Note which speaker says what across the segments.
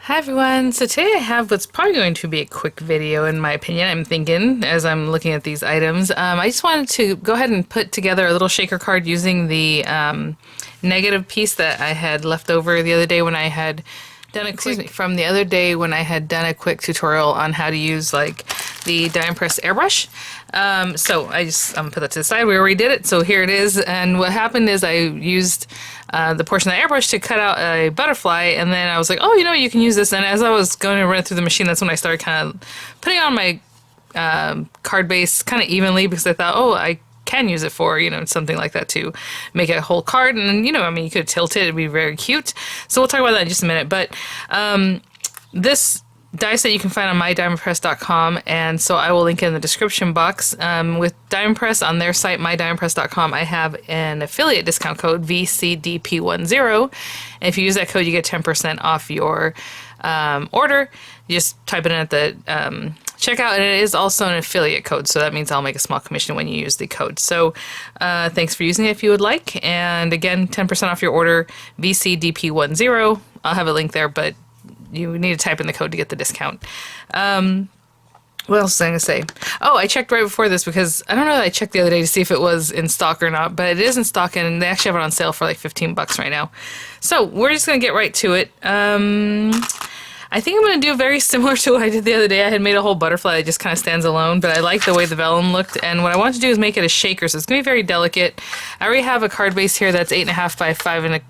Speaker 1: Hi everyone, so today I have what's probably going to be a quick video in my opinion, I'm thinking, as I'm looking at these items. I just wanted to go ahead and put together a little shaker card using the negative piece that I had left over the other day when I had done a quick tutorial on how to use like the diamond press airbrush. So I just put that to the side. We already did it, so here it is. And what happened is I used the portion of the airbrush to cut out a butterfly, and then I was like, oh, you know, you can use this. And as I was going to run it through the machine, that's when I started kind of putting on my card base kind of evenly, because I thought, oh, I can use it for, you know, something like that to make a whole card. And, you know, I mean, you could tilt it, it'd be very cute. So we'll talk about that in just a minute. But this die set you can find on mydiamondpress.com, and so I will link it in the description box. With Diamond Press on their site, mydiamondpress.com, I have an affiliate discount code, VCDP10, and if you use that code, you get 10% off your order. You just type it in at the checkout, and it is also an affiliate code, so that means I'll make a small commission when you use the code. So thanks for using it if you would like, and again, 10% off your order, VCDP10. I'll have a link there, but you need to type in the code to get the discount. What else was I going to say? Oh, I checked right before this because I don't know that I checked the other day to see if it was in stock or not, but it is in stock and they actually have it on sale for like 15 bucks right now. So we're just going to get right to it. I think I'm going to do very similar to what I did the other day. I had made a whole butterfly that just kind of stands alone, but I like the way the vellum looked, and what I want to do is make it a shaker, so it's going to be very delicate. I already have a card base here that's 8.5 by 5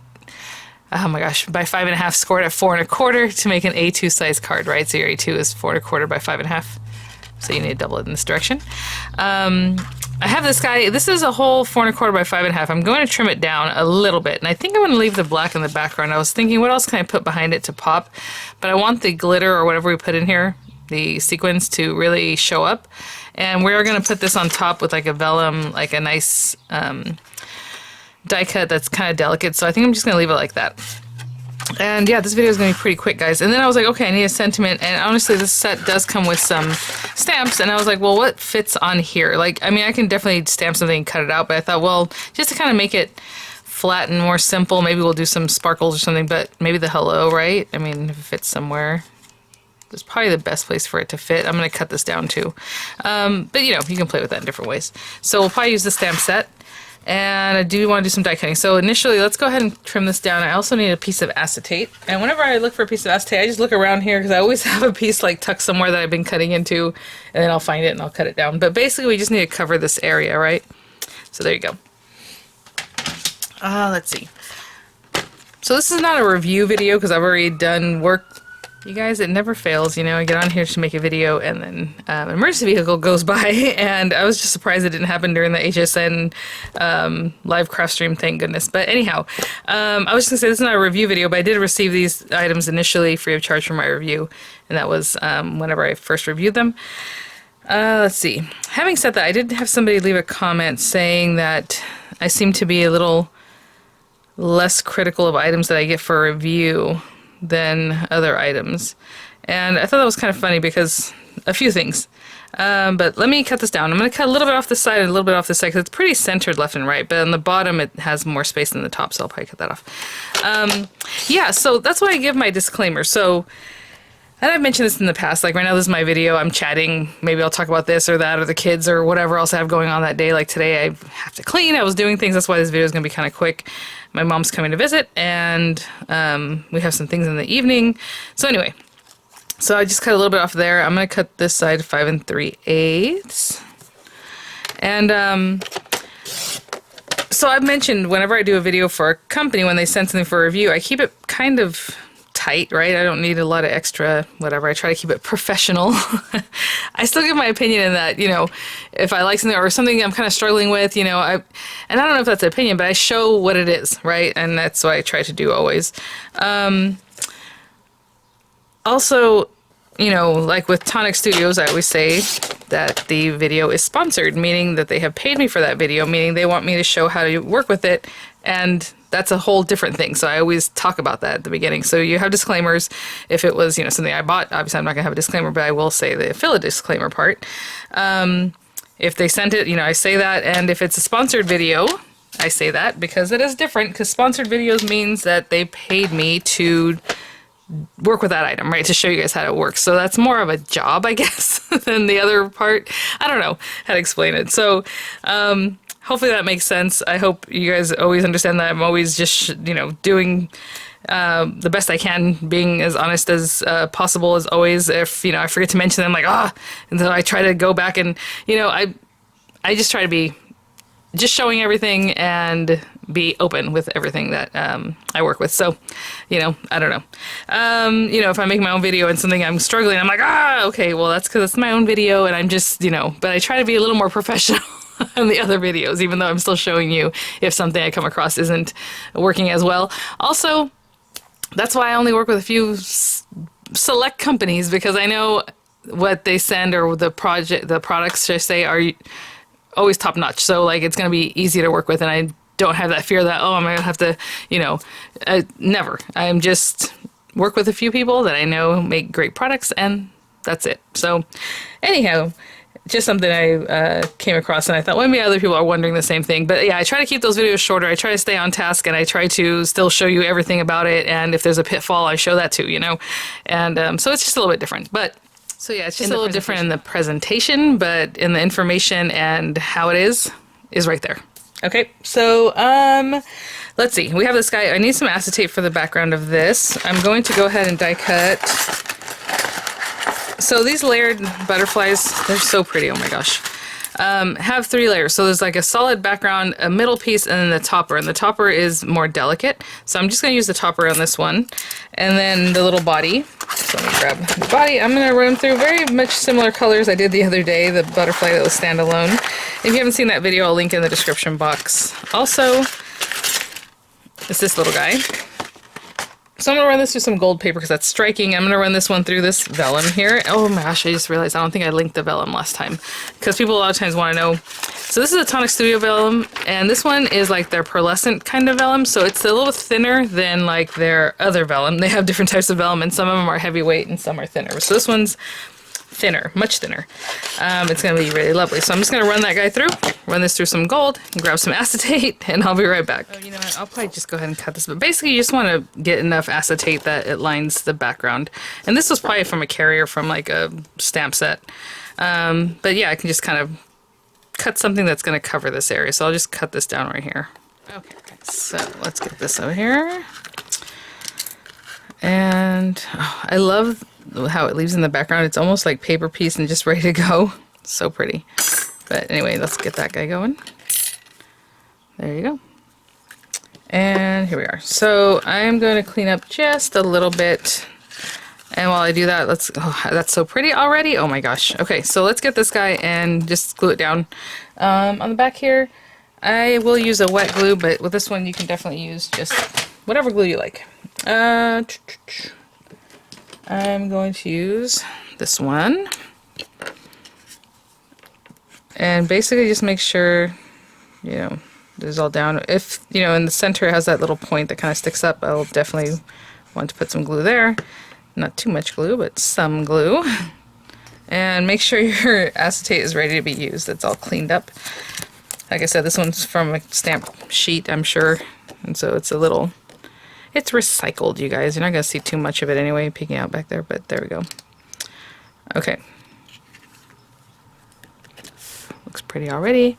Speaker 1: by 5.5 scored at 4.25 to make an A2 size card, right? So your A2 is 4.25 by 5.5. So you need to double it in this direction. I have this guy. This is a whole 4.25 by 5.5. I'm going to trim it down a little bit, and I think I'm going to leave the black in the background. I was thinking, what else can I put behind it to pop? But I want the glitter or whatever we put in here, the sequins, to really show up. And we're going to put this on top with like a vellum, like a nice die cut that's kind of delicate, so I think I'm just gonna leave it like that. And yeah, this video is gonna be pretty quick, guys. And then I was like, okay, I need a sentiment, and honestly this set does come with some stamps, and I was like, well, what fits on here? Like, I mean, I can definitely stamp something and cut it out, but I thought, well, just to kind of make it flat and more simple, maybe we'll do some sparkles or something, but maybe the hello, right? I mean, if it fits somewhere, it's probably the best place for it to fit. I'm gonna cut this down too, but you know, you can play with that in different ways. So we'll probably use the stamp set. And I do want to do some die cutting. So initially, let's go ahead and trim this down. I also need a piece of acetate. And whenever I look for a piece of acetate, I just look around here because I always have a piece like tucked somewhere that I've been cutting into, and then I'll find it and I'll cut it down. But basically, we just need to cover this area, right? So there you go. Let's see. So this is not a review video because I've already done work. You guys, it never fails, you know, I get on here to make a video and then an emergency vehicle goes by, and I was just surprised it didn't happen during the HSN live craft stream, thank goodness. But anyhow, I was just going to say this is not a review video, but I did receive these items initially free of charge for my review, and that was whenever I first reviewed them. Let's see. Having said that, I did have somebody leave a comment saying that I seem to be a little less critical of items that I get for review than other items, and I thought that was kind of funny because a few things, but let me cut this down. I'm going to cut a little bit off the side and a little bit off the side because it's pretty centered left and right, but on the bottom it has more space than the top, so I'll probably cut that off. Yeah, so that's why I give my disclaimer. So, and I've mentioned this in the past, like right now this is my video, I'm chatting, maybe I'll talk about this or that or the kids or whatever else I have going on that day. Like today I have to clean, I was doing things, that's why this video is going to be kind of quick. My mom's coming to visit, and we have some things in the evening. So anyway, so I just cut a little bit off there. I'm going to cut this side 5 3/8. And so I've mentioned whenever I do a video for a company, when they send something for a review, I keep it kind of tight, right? I don't need a lot of extra whatever. I try to keep it professional. I still give my opinion in that, you know, if I like something or something I'm kind of struggling with, you know, and I don't know if that's an opinion, but I show what it is, right? And that's what I try to do always. Also, you know, like with Tonic Studios, I always say that the video is sponsored, meaning that they have paid me for that video, meaning they want me to show how to work with it, and that's a whole different thing. So I always talk about that at the beginning. So you have disclaimers. If it was, you know, something I bought, obviously I'm not gonna have a disclaimer, but I will say the affiliate disclaimer part. If they sent it, you know, I say that, and if it's a sponsored video, I say that because it is different, because sponsored videos means that they paid me to work with that item, right, to show you guys how it works. So that's more of a job, I guess, than the other part. I don't know how to explain it. So hopefully that makes sense. I hope you guys always understand that I'm always just, doing the best I can, being as honest as possible as always. If, I forget to mention them, like, and so I try to go back and, I just try to be just showing everything and be open with everything that I work with. So, I don't know. If I make my own video and something I'm struggling, I'm like, okay, well, that's because it's my own video and I'm just, but I try to be a little more professional on the other videos, even though I'm still showing you if something I come across isn't working as well. Also, that's why I only work with a few select companies, because I know what they send or the products, should I say, are always top notch. So like it's going to be easy to work with, and I don't have that fear that, I'm going to have to, never. I'm just work with a few people that I know make great products, and that's it. So anyhow, just something I came across, and I thought, well, maybe other people are wondering the same thing. But yeah, I try to keep those videos shorter. I try to stay on task, and I try to still show you everything about it. And if there's a pitfall, I show that too, And so it's just a little bit different. But so yeah, it's just a little different in the presentation, but in the information and how it is right there. Okay, so let's see. We have this guy. I need some acetate for the background of this. I'm going to go ahead and die cut. So these layered butterflies, they're so pretty, oh my gosh. Have 3 layers. So there's like a solid background, a middle piece, and then the topper. And the topper is more delicate. So I'm just going to use the topper on this one. And then the little body. So let me grab the body. I'm going to run through very much similar colors I did the other day, the butterfly that was standalone. If you haven't seen that video, I'll link in the description box. Also, it's this little guy. So I'm going to run this through some gold paper because that's striking. I'm going to run this one through this vellum here. Oh my gosh, I just realized I don't think I linked the vellum last time, because people a lot of times want to know. So this is a Tonic Studio vellum, and this one is like their pearlescent kind of vellum. So it's a little thinner than like their other vellum. They have different types of vellum, and some of them are heavyweight and some are thinner. So this one's thinner, much thinner. It's going to be really lovely. So I'm just going to run that guy through, run this through some gold, and grab some acetate, and I'll be right back. Oh, you know what? I'll probably just go ahead and cut this. But basically, you just want to get enough acetate that it lines the background. And this was probably from a carrier from like a stamp set. But yeah, I can just kind of cut something that's going to cover this area. So I'll just cut this down right here. Okay, so let's get this over here. And I love how it leaves in the background. It's almost like paper piece and just ready to go. So pretty. But anyway, let's get that guy going. There you go. And here we are. So I'm going to clean up just a little bit. And while I do that, that's so pretty already. Oh my gosh. Okay, so let's get this guy and just glue it down. On the back here, I will use a wet glue, but with this one you can definitely use just whatever glue you like. I'm going to use this one. And basically just make sure, this is all down. If, in the center it has that little point that kind of sticks up, I'll definitely want to put some glue there. Not too much glue, but some glue. And make sure your acetate is ready to be used. It's all cleaned up. Like I said, this one's from a stamp sheet, I'm sure. And so it's it's recycled, you guys. You're not going to see too much of it anyway, peeking out back there, but there we go. Okay. Looks pretty already.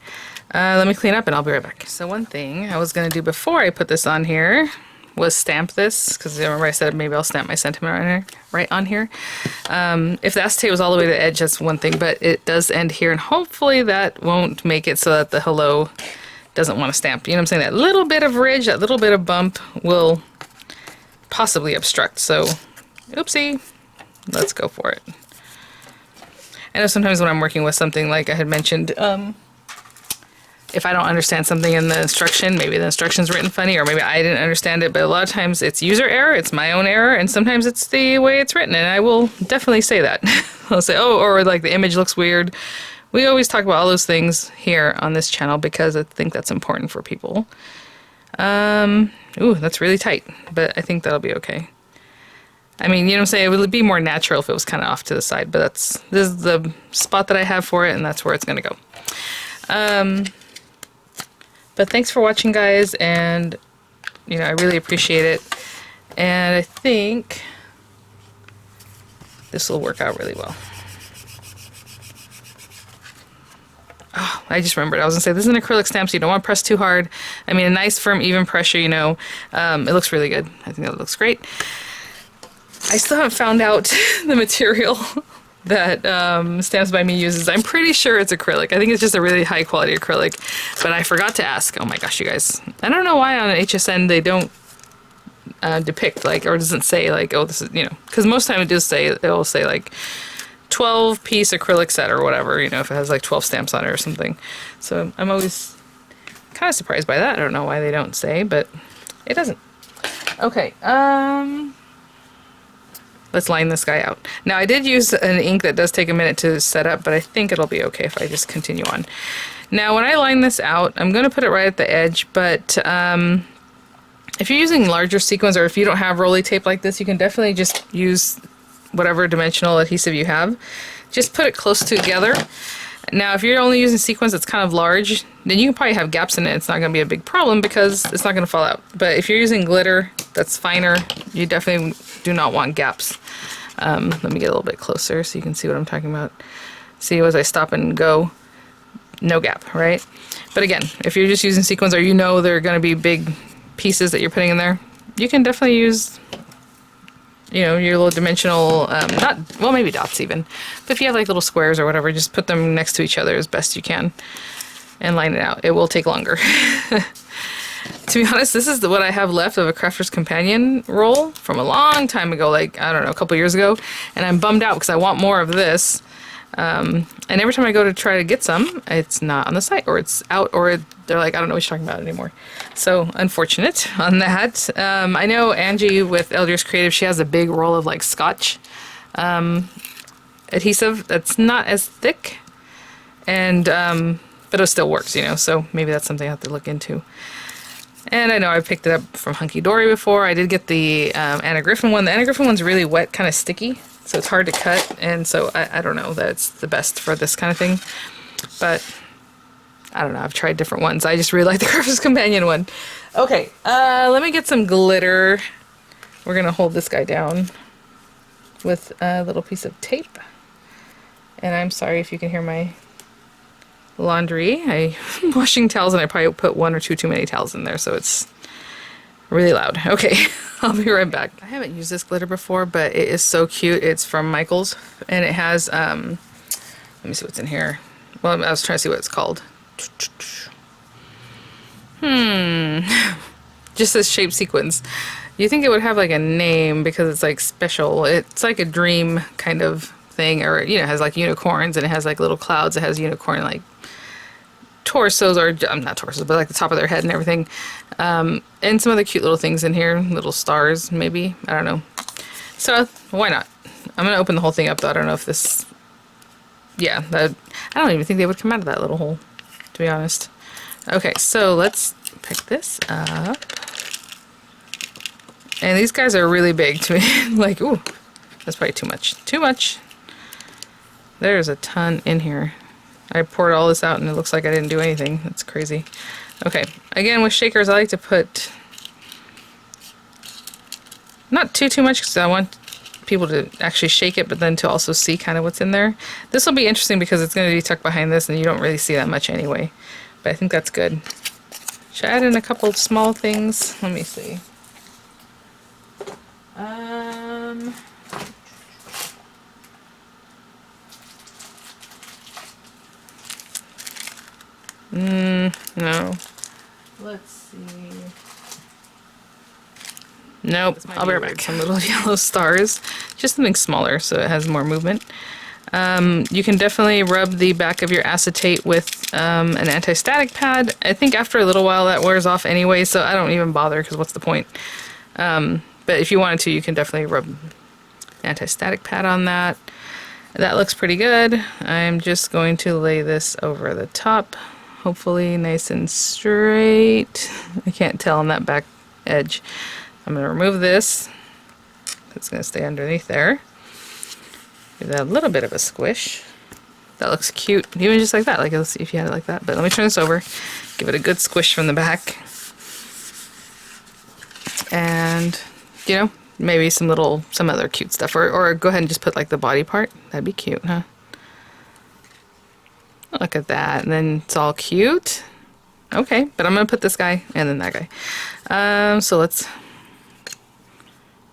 Speaker 1: Let me clean up and I'll be right back. So one thing I was going to do before I put this on here was stamp this, because remember I said maybe I'll stamp my sentiment right on here. If the acetate was all the way to the edge, that's one thing, but it does end here, and hopefully that won't make it so that the hello doesn't want to stamp. You know what I'm saying? That little bit of ridge, that little bit of bump will possibly obstruct. So, oopsie, let's go for it. I know sometimes when I'm working with something, like I had mentioned, if I don't understand something in the instruction, maybe the instruction's written funny, or maybe I didn't understand it, but a lot of times it's user error, it's my own error, and sometimes it's the way it's written, and I will definitely say that. I'll say, or like the image looks weird. We always talk about all those things here on this channel because I think that's important for people. Ooh, that's really tight, but I think that'll be okay. I mean, what I'm saying? It would be more natural if it was kind of off to the side, but this is the spot that I have for it, and that's where it's going to go. But thanks for watching, guys, and, I really appreciate it. And I think this will work out really well. Oh, I just remembered. I was gonna say, this is an acrylic stamp, so you don't want to press too hard. I mean, a nice firm, even pressure, you know. It looks really good. I think that looks great. I still haven't found out the material that Stamps by Me uses. I'm pretty sure it's acrylic. I think it's just a really high quality acrylic, but I forgot to ask. Oh my gosh, you guys. I don't know why on an HSN they don't depict, like, or doesn't say, like, oh, this is, you know, because most time it does say, it'll say, like, 12-piece acrylic set or whatever, you know, if it has like 12 stamps on it or something. So I'm always kind of surprised by that. I don't know why they don't say, but it doesn't. Okay, let's line this guy out. Now I did use an ink that does take a minute to set up, but I think it'll be okay if I just continue on. Now when I line this out, I'm going to put it right at the edge, but if you're using larger sequins, or if you don't have rolly tape like this, you can definitely just use whatever dimensional adhesive you have. Just put it close together. Now if you're only using sequins that's kind of large, then you can probably have gaps in it. It's not going to be a big problem because it's not going to fall out. But if you're using glitter that's finer, you definitely do not want gaps. Let me get a little bit closer so you can see what I'm talking about. See, as I stop and go, no gap, right? But again, if you're just using sequins, or you know they're going to be big pieces that you're putting in there, you can definitely use, you know, your little dimensional, not, well, maybe dots even. But if you have like little squares or whatever, just put them next to each other as best you can and line it out. It will take longer. To be honest, this is what I have left of a Crafter's Companion roll from a long time ago, like, I don't know, a couple years ago. And I'm bummed out because I want more of this. And every time I go to try to get some, it's not on the site, or it's out, or they're like, I don't know what you're talking about anymore. So unfortunate on that. I know Angie with Elder's Creative, she has a big roll of like Scotch adhesive that's not as thick, and but it still works, you know, so maybe that's something I have to look into. And I know I picked it up from Hunky Dory before. I did get the Anna Griffin one. The Anna Griffin one's really wet, kind of sticky, so it's hard to cut, and so I don't know that it's the best for this kind of thing. But I don't know, I've tried different ones. I just really like the Crafter's Companion one. Okay, let me get some glitter. We're going to hold this guy down with a little piece of tape. And I'm sorry if you can hear my laundry. I'm washing towels, and I probably put one or two too many towels in there, so it's really loud. Okay, I'll be right back. I haven't used this glitter before, but it is so cute. It's from Michaels, and it has, let me see what's in here. Well, I was trying to see what it's called. Just says shape sequins. You think it would have like a name because it's like special. It's like a dream kind of thing, or, you know, it has like unicorns, and it has like little clouds. It has unicorn like torsos, or not torsos, but like the top of their head and everything, and some other cute little things in here, little stars maybe, I don't know. So why not? I'm gonna open the whole thing up though. I don't know if this, yeah, I don't even think they would come out of that little hole, to be honest. Okay, so let's pick this up, and these guys are really big to me. Like, ooh, that's probably too much. There's a ton in here. I poured all this out and it looks like I didn't do anything. That's crazy. Okay, again with shakers I like to put not too much because I want people to actually shake it, but then to also see kind of what's in there. This will be interesting because it's going to be tucked behind this and you don't really see that much anyway. But I think that's good. Should I add in a couple of small things? Let me see. No. Let's see. Nope, I'll be right back. Some little yellow stars. Just something smaller so it has more movement. You can definitely rub the back of your acetate with an anti-static pad. I think after a little while that wears off anyway, so I don't even bother because what's the point? But if you wanted to, you can definitely rub anti-static pad on that. That looks pretty good. I'm just going to lay this over the top. Hopefully nice and straight. I can't tell on that back edge. I'm going to remove this. It's going to stay underneath there. Give that a little bit of a squish. That looks cute, even just like that. Like, let's see if you had it like that. But let me turn this over. Give it a good squish from the back. And, you know, maybe some other cute stuff, or go ahead and just put like the body part. That'd be cute, huh? Look at that, and then it's all cute. Okay, but I'm gonna put this guy and then that guy. So let's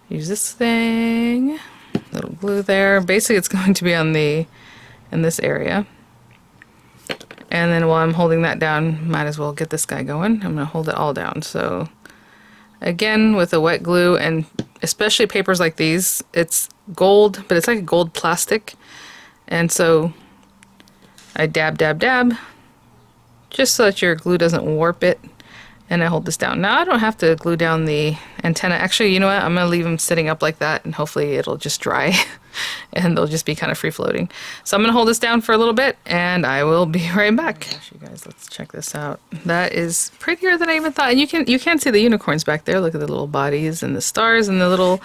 Speaker 1: use this thing. Little glue there. Basically, it's going to be on in this area. And then while I'm holding that down, might as well get this guy going. I'm gonna hold it all down. So again, with a wet glue, and especially papers like these, it's gold, but it's like a gold plastic. And so I dab, dab, dab, just so that your glue doesn't warp it. And I hold this down. Now I don't have to glue down the antenna. Actually, you know what? I'm going to leave them sitting up like that, and hopefully it'll just dry and they'll just be kind of free floating. So I'm going to hold this down for a little bit and I will be right back. Oh gosh, you guys, let's check this out. That is prettier than I even thought. And you can see the unicorns back there. Look at the little bodies and the stars and the little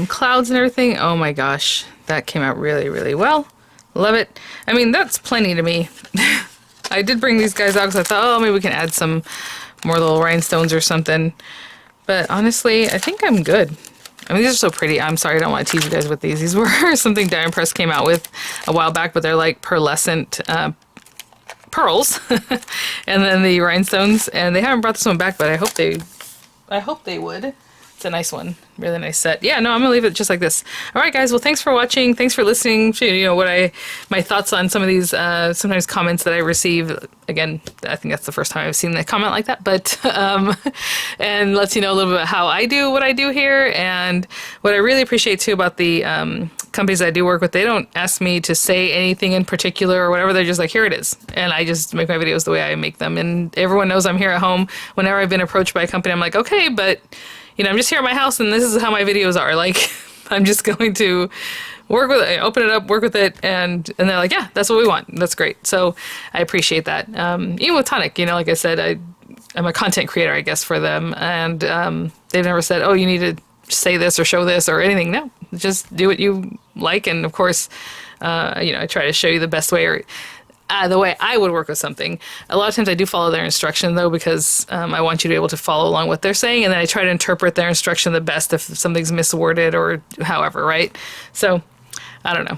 Speaker 1: clouds and everything. Oh my gosh, that came out really, really well. Love it. I mean, that's plenty to me. I did bring these guys out because I thought, oh, maybe we can add some more little rhinestones or something. But honestly, I think I'm good. I mean, these are so pretty. I'm sorry, I don't want to tease you guys with these. These were something Diamond Press came out with a while back, but they're like pearlescent pearls. And then the rhinestones. And they haven't brought this one back, but I hope they would. It's a nice one. Really nice set. Yeah, no, I'm gonna leave it just like this. All right, guys. Well, thanks for watching. Thanks for listening to, my thoughts on some of these sometimes comments that I receive. Again, I think that's the first time I've seen a comment like that, but and lets you know a little bit about how I do what I do here. And what I really appreciate too about the companies I do work with, they don't ask me to say anything in particular or whatever. They're just like, here it is. And I just make my videos the way I make them. And everyone knows I'm here at home. Whenever I've been approached by a company, I'm like, okay, but I'm just here at my house and this is how my videos are. Like, I'm just going to work with it, open it up, work with it, and they're like, yeah, that's what we want. That's great. So I appreciate that. Even with Tonic, like I said, I'm a content creator, I guess, for them. And they've never said, oh, you need to say this or show this or anything. No, just do what you like. And of course, I try to show you the best way, or the way I would work with something. A lot of times I do follow their instruction though, because I want you to be able to follow along what they're saying, and then I try to interpret their instruction the best if something's misworded or however, right? So, I don't know.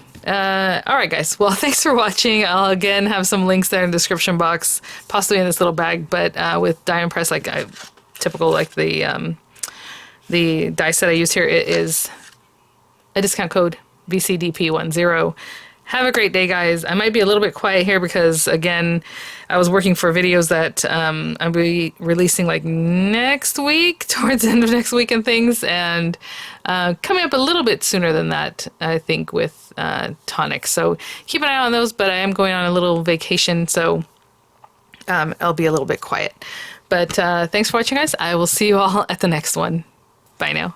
Speaker 1: All right, guys. Well, thanks for watching. I'll again have some links there in the description box, possibly in this little bag, but with Diamond Press, typical like the die set I used here, it is a discount code VCDP10. Have a great day, guys. I might be a little bit quiet here because, again, I was working for videos that I'll be releasing like next week, towards the end of next week and things, and coming up a little bit sooner than that, I think, with Tonic. So keep an eye on those, but I am going on a little vacation, so I'll be a little bit quiet. But thanks for watching, guys. I will see you all at the next one. Bye now.